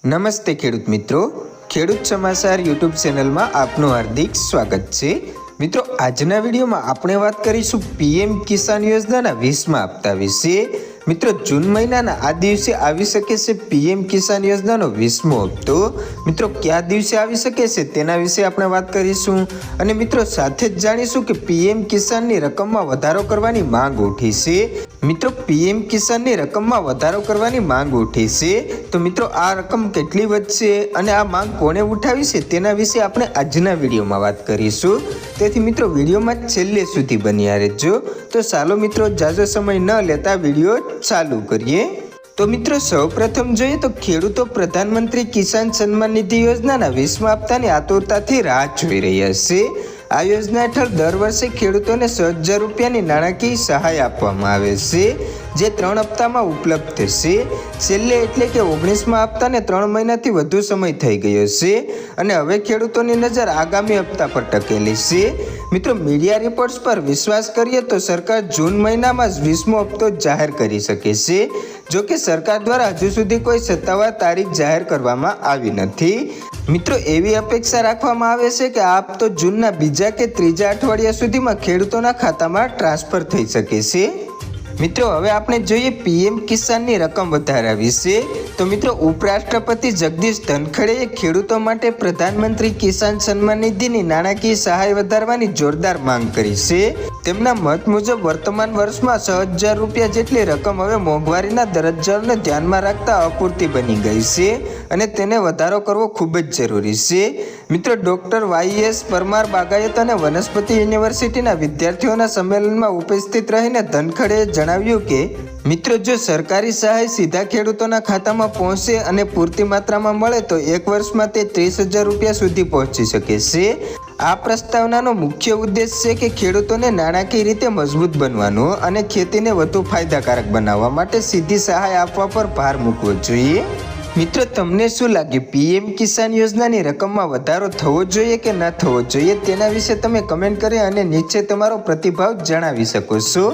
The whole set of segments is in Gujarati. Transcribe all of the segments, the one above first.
નમસ્તે ખેડૂત મિત્રો, ખેડૂત સમાચાર યુટ્યુબ ચેનલમાં આપનું હાર્દિક સ્વાગત છે। મિત્રો, આજના વિડીયોમાં આપણે વાત કરીશું પીએમ કિસાન યોજનાના 20મા હપ્તા વિશે। મિત્રો, જૂન મહિનાના આ દિવસે આવી શકે છે પીએમ કિસાન યોજનાનો 20મો હપ્તો। મિત્રો, કયા દિવસે આવી શકે છે તેના વિશે આપણે વાત કરીશું અને મિત્રો સાથે જ જાણીશું કે પીએમ કિસાનની રકમમાં વધારો કરવાની માંગ ઉઠી છે। મિત્રો, પીએમ કિસાનની રકમમાં વધારો કરવાની માંગ ઉઠી છે, તો મિત્રો આ રકમ કેટલી વધશે અને આ માંગ કોણે ઉઠાવી છે તેના વિશે આપણે આજના વિડીયોમાં વાત કરીશું। તેથી મિત્રો વિડીયોમાં છેલ્લે સુધી બન્યા રહેજો। તો ચાલો મિત્રો જાજો સમય ન લેતા વિડીયો ચાલુ કરીએ। તો મિત્રો સૌપ્રથમ જોઈએ તો ખેડૂતો પ્રધાનમંત્રી કિસાન સન્માન નિધિ યોજનાના 20મા હપ્તાની આતુરતાથી રાહ જોઈ રહ્યા છે। આ યોજના હેઠળ દર વર્ષે ખેડૂતોને 6,000 રૂપિયાની નાણાકીય સહાય આપવામાં આવે છે, જે 3 હપ્તામાં ઉપલબ્ધ થશે। છેલ્લે એટલે કે 19મા હપ્તાને 3 મહિનાથી વધુ સમય થઈ ગયો છે અને હવે ખેડૂતોની નજર આગામી હપ્તા પર ટકેલી છે। મિત્રો, મીડિયા રિપોર્ટ્સ પર વિશ્વાસ કરીએ તો સરકાર જૂન મહિનામાં જ 20મો હપ્તો જાહેર કરી શકે છે। જો કે સરકાર દ્વારા હજુ સુધી કોઈ સત્તાવાર તારીખ જાહેર કરવામાં આવી નથી। મિત્રો, એવી અપેક્ષા રાખવામાં આવે છે કે આ હપ્તો જૂનના બીજા કે ત્રીજા અઠવાડિયા સુધીમાં ખેડૂતોના ખાતામાં ટ્રાન્સફર થઈ શકે છે। મિત્રો, હવે આપણે જોઈએ પીએમ કિસાનની રકમ વધારા વિશે। તો મિત્રો, ઉપરાષ્ટ્રપતિ જગદીશ ધનખડેએ ખેડૂતો માટે પ્રધાનમંત્રી કિસાન સન્માન નિધિની નાણાકીય સહાય વધારવાની જોરદાર માંગ કરી છે। તેમના મત મુજબ વર્તમાન વર્ષમાં 6,000 રૂપિયા જેટલી રકમ હવે મોંઘવારીના દરજ્જાઓને ધ્યાનમાં રાખતા અપૂરતી બની ગઈ છે અને તેને વધારો કરવો ખૂબ જ જરૂરી છે। મિત્રો, ડોક્ટર વાય.એસ. પરમાર બાગાયત અને વનસ્પતિ યુનિવર્સિટીના વિદ્યાર્થીઓના સંમેલનમાં ઉપસ્થિત રહીને ધનખડેએ જણાવ્યું કે મિત્રો, જો સરકારી સહાય સીધા ખેડૂતોના ખાતામાં પહોંચે અને પૂરતી માત્રામાં મળે તો એક વર્ષમાં તે 30,000 રૂપિયા સુધી પહોંચી શકે છે। આ પ્રસ્તાવનાનો મુખ્ય ઉદ્દેશ છે કે ખેડૂતોને નાણાકીય રીતે મજબૂત બનવાનો અને ખેતીને વધુ ફાયદાકારક બનાવવા માટે સીધી સહાય આપવા પર ભાર મૂકવો જોઈએ। મિત્રો, તમને શું લાગ્યું, પીએમ કિસાન યોજનાની રકમમાં વધારો થવો જોઈએ કે ન થવો જોઈએ તેના વિશે તમે કમેન્ટ કરી અને નીચે તમારો પ્રતિભાવ જણાવી શકો છો।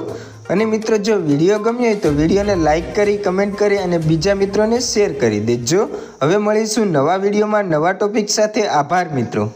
અને મિત્રો, જો વિડીયો ગમ્યો હોય તો વિડીયોને લાઇક કરી, કમેન્ટ કરી અને બીજા મિત્રોને શેર કરી દેજો। હવે મળીશું નવા વિડીયોમાં નવા ટોપિક સાથે। આભાર મિત્રો।